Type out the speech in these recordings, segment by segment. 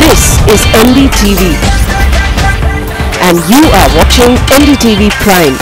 This is NDTV and you are watching NDTV Prime.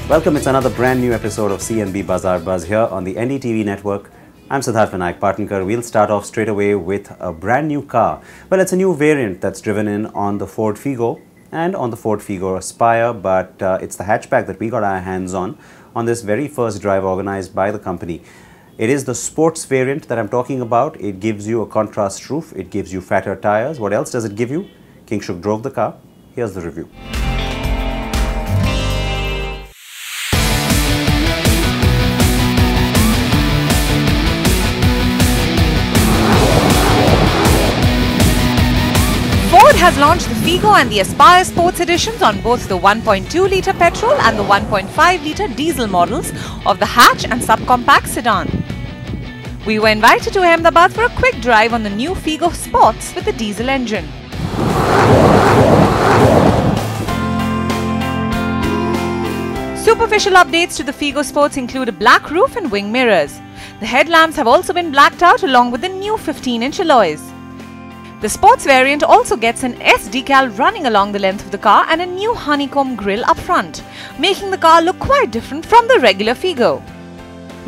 Welcome, it's another brand new episode of CNB Bazaar Buzz here on the NDTV network. I'm Siddharth Vinayak Patankar. We'll start off straight away with a brand new car. Well, it's a new variant that's driven in on the Ford Figo and on the Ford Figo Aspire, but it's the hatchback that we got our hands on this very first drive organized by the company. It is the sports variant that I'm talking about. It gives you a contrast roof, it gives you fatter tires. What else does it give you? Kingshuk drove the car. Here's the review. Ford has launched the Figo and the Aspire Sports editions on both the 1.2-litre petrol and the 1.5-litre diesel models of the hatch and subcompact sedan. We were invited to Ahmedabad for a quick drive on the new Figo Sports with the diesel engine. Superficial updates to the Figo Sports include a black roof and wing mirrors. The headlamps have also been blacked out along with the new 15-inch alloys. The sports variant also gets an S decal running along the length of the car and a new honeycomb grille up front, making the car look quite different from the regular Figo.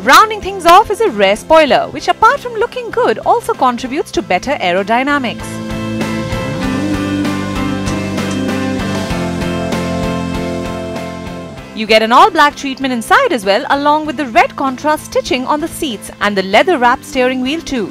Rounding things off is a rear spoiler, which apart from looking good also contributes to better aerodynamics. You get an all-black treatment inside as well, along with the red contrast stitching on the seats and the leather-wrapped steering wheel too.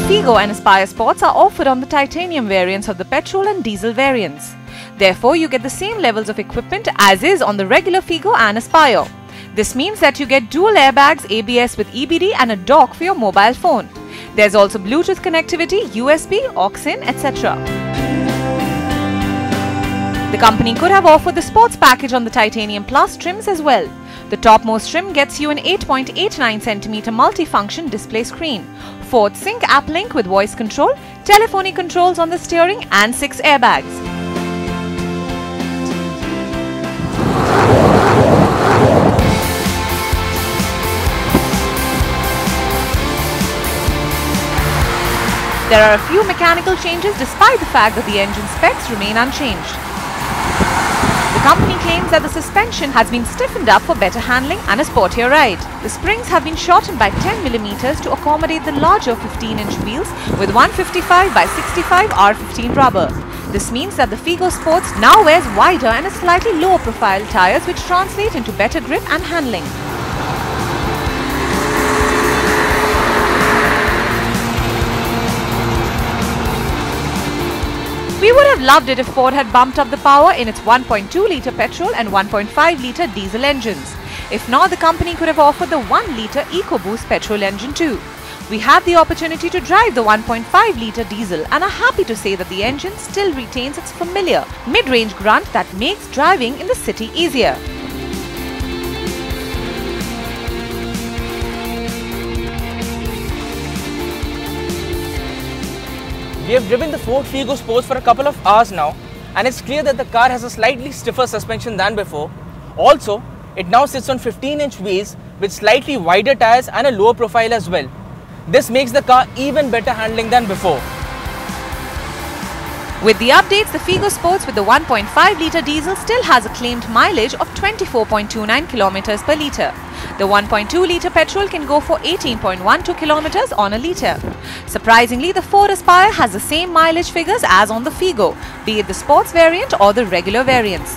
Figo and Aspire Sports are offered on the titanium variants of the petrol and diesel variants. Therefore, you get the same levels of equipment as is on the regular Figo and Aspire. This means that you get dual airbags, ABS with EBD and a dock for your mobile phone. There's also Bluetooth connectivity, USB, aux-in, etc. The company could have offered the sports package on the Titanium Plus trims as well. The topmost trim gets you an 8.89cm multifunction display screen, Ford Sync app link with voice control, telephonic controls on the steering and 6 airbags. There are a few mechanical changes despite the fact that the engine specs remain unchanged. The company claims that the suspension has been stiffened up for better handling and a sportier ride. The springs have been shortened by 10mm to accommodate the larger 15-inch wheels with 155 by 65 R15 rubber. This means that the Figo Sports now wears wider and a slightly lower profile tires, which translate into better grip and handling. We would have loved it if Ford had bumped up the power in its 1.2-litre petrol and 1.5-litre diesel engines. If not, the company could have offered the 1-litre EcoBoost petrol engine too. We had the opportunity to drive the 1.5-litre diesel and are happy to say that the engine still retains its familiar mid-range grunt that makes driving in the city easier. We have driven the Ford Figo Sports for a couple of hours now, and it's clear that the car has a slightly stiffer suspension than before. Also, it now sits on 15-inch wheels with slightly wider tires and a lower profile as well. This makes the car even better handling than before. With the updates, the Figo Sports with the 1.5-litre diesel still has a claimed mileage of 24.29 km per litre. The 1.2-litre petrol can go for 18.12 km on a litre. Surprisingly, the Ford Aspire has the same mileage figures as on the Figo, be it the sports variant or the regular variants.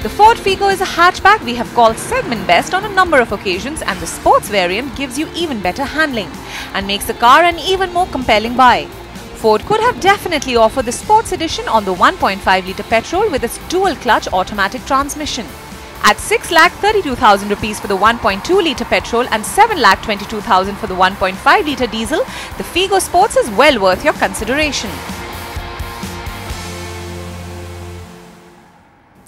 The Ford Figo is a hatchback we have called segment best on a number of occasions, and the sports variant gives you even better handling and makes the car an even more compelling buy. Ford could have definitely offered the sports edition on the 1.5-litre petrol with its dual-clutch automatic transmission. At 6,32,000 rupees for the 1.2-litre petrol and 7,22,000 for the 1.5-litre diesel, the Figo Sports is well worth your consideration.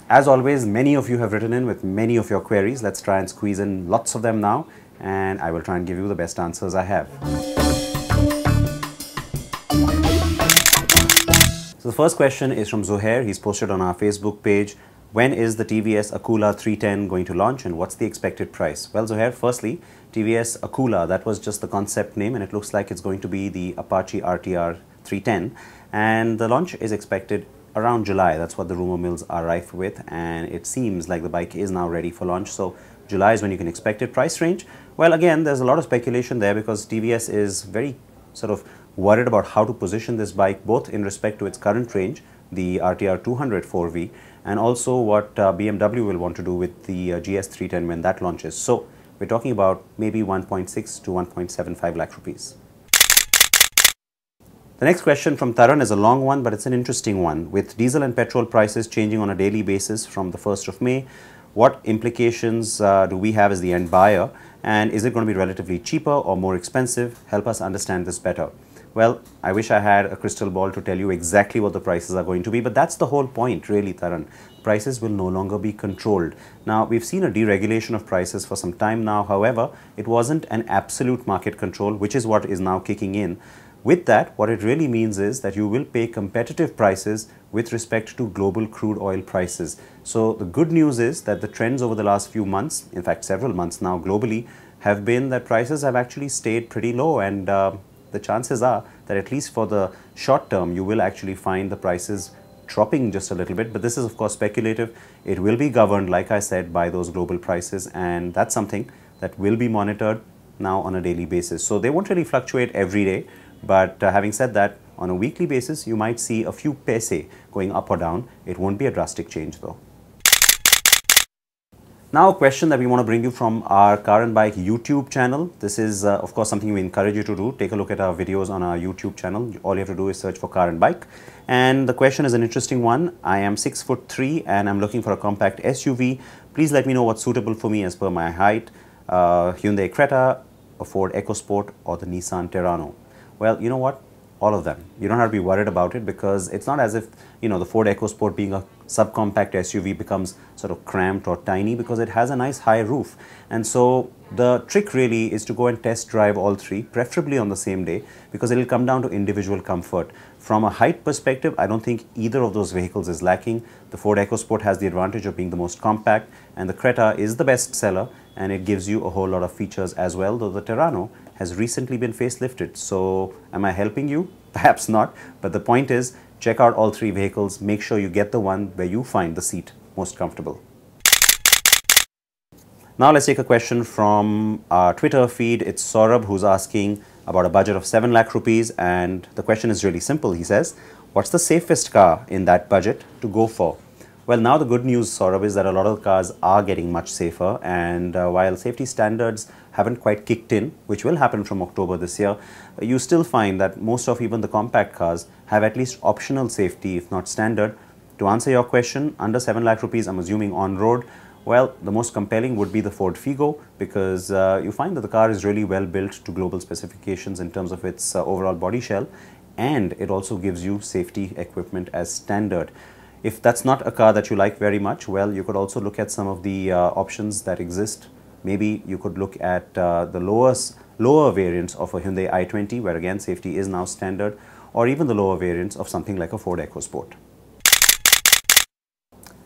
As always, many of you have written in with many of your queries. Let's try and squeeze in lots of them now, and I will try and give you the best answers I have. So the first question is from Zuhair. He's posted on our Facebook page. When is the TVS Akula 310 going to launch, and what's the expected price? Well, Zuhair, firstly, TVS Akula, that was just the concept name, and it looks like it's going to be the Apache RTR 310, and the launch is expected around July. That's what the rumor mills are rife with, and it seems like the bike is now ready for launch. So July is when you can expect it. Price range, well, again, there's a lot of speculation there because TVS is very sort of worried about how to position this bike, both in respect to its current range, the RTR 200 4V, and also what BMW will want to do with the GS 310 when that launches. So we're talking about maybe 1.6 to 1.75 lakh rupees. The next question from Taran is a long one, but it's an interesting one. With diesel and petrol prices changing on a daily basis from the 1st of May, what implications do we have as the end buyer? And is it going to be relatively cheaper or more expensive? Help us understand this better. Well, I wish I had a crystal ball to tell you exactly what the prices are going to be, but that's the whole point, really, Taran. Prices will no longer be controlled. Now, we've seen a deregulation of prices for some time now. However, it wasn't an absolute market control, which is what is now kicking in. With that, what it really means is that you will pay competitive prices with respect to global crude oil prices. So the good news is that the trends over the last few months, in fact several months now globally, have been that prices have actually stayed pretty low, and the chances are that at least for the short term you will actually find the prices dropping just a little bit. But this is of course speculative. It will be governed, like I said, by those global prices, and that's something that will be monitored now on a daily basis. So they won't really fluctuate every day. But having said that, on a weekly basis, you might see a few paise going up or down. It won't be a drastic change though. Now, a question that we want to bring you from our Car and Bike YouTube channel. This is, of course, something we encourage you to do. Take a look at our videos on our YouTube channel. All you have to do is search for Car and Bike. And the question is an interesting one. I am 6'3" and I'm looking for a compact SUV. Please let me know what's suitable for me as per my height. Hyundai Creta, a Ford EcoSport, or the Nissan Terrano. Well, you know what? All of them. You don't have to be worried about it because it's not as if, you know, the Ford EcoSport being a subcompact SUV becomes sort of cramped or tiny, because it has a nice high roof. And so the trick really is to go and test drive all three, preferably on the same day, because it will come down to individual comfort. From a height perspective, I don't think either of those vehicles is lacking. The Ford EcoSport has the advantage of being the most compact, and the Creta is the best seller, and it gives you a whole lot of features as well, though the Terrano has recently been facelifted. So am I helping you? Perhaps not, but the point is, check out all three vehicles. Make sure you get the one where you find the seat most comfortable. Now let's take a question from our Twitter feed. It's Saurabh who's asking about a budget of 7 lakh rupees, and the question is really simple. He says, what's the safest car in that budget to go for? Well, now the good news, Saurabh, is that a lot of cars are getting much safer, and while safety standards haven't quite kicked in, which will happen from October this year, you still find that most of even the compact cars have at least optional safety, if not standard. To answer your question, under 7 lakh rupees, I'm assuming on road, well, the most compelling would be the Ford Figo, because you find that the car is really well built to global specifications in terms of its overall body shell, and it also gives you safety equipment as standard. If that's not a car that you like very much, well, you could also look at some of the options that exist. Maybe you could look at the lower variants of a Hyundai i20, where again safety is now standard, or even the lower variants of something like a Ford EcoSport.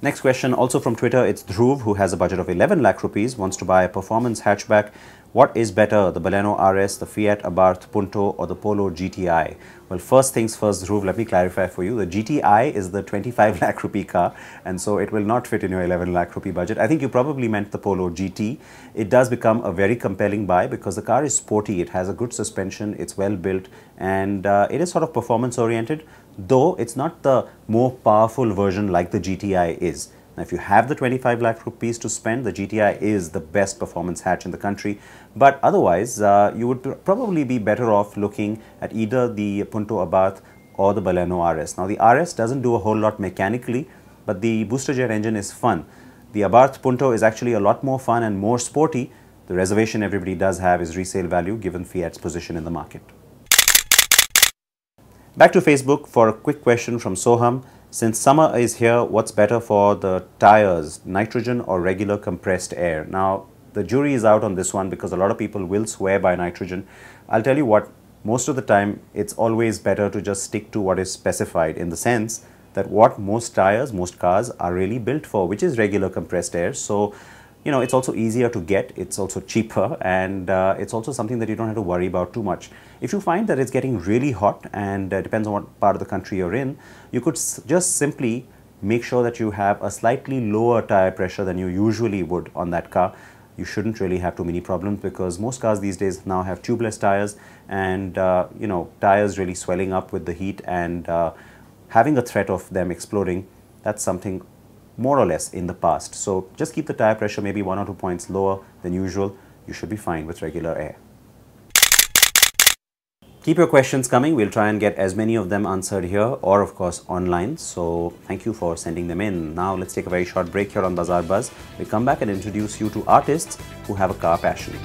Next question, also from Twitter, it's Dhruv, who has a budget of 11 lakh rupees, wants to buy a performance hatchback. What is better, the Baleno RS, the Fiat Abarth Punto, or the Polo GTI? Well, first things first, Dhruv, let me clarify for you. The GTI is the 25 lakh rupee car, and so it will not fit in your 11 lakh rupee budget. I think you probably meant the Polo GT. It does become a very compelling buy because the car is sporty, it has a good suspension, it's well built, and it is sort of performance oriented, though it's not the more powerful version like the GTI is. Now, if you have the 25 lakh rupees to spend, the GTI is the best performance hatch in the country. But otherwise, you would probably be better off looking at either the Punto Abarth or the Baleno RS. Now, the RS doesn't do a whole lot mechanically, but the booster jet engine is fun. The Abarth Punto is actually a lot more fun and more sporty. The reservation everybody does have is resale value given Fiat's position in the market. Back to Facebook for a quick question from Soham. Since summer is here, what's better for the tires, nitrogen or regular compressed air? Now, the jury is out on this one because a lot of people will swear by nitrogen. I'll tell you what, most of the time, it's always better to just stick to what is specified, in the sense that what most tires, most cars are really built for, which is regular compressed air. So, you know, it's also easier to get, it's also cheaper, and it's also something that you don't have to worry about too much. If you find that it's getting really hot, and depends on what part of the country you're in, you could just simply make sure that you have a slightly lower tire pressure than you usually would on that car. You shouldn't really have too many problems, because most cars these days now have tubeless tires, and you know, tires really swelling up with the heat and having a threat of them exploding. That's something more or less in the past. So just keep the tire pressure maybe 1 or 2 points lower than usual. You should be fine with regular air. Keep your questions coming. We'll try and get as many of them answered here, or of course online. So thank you for sending them in. Now let's take a very short break here on Bazaar Buzz. We'll come back and introduce you to artists who have a car passion.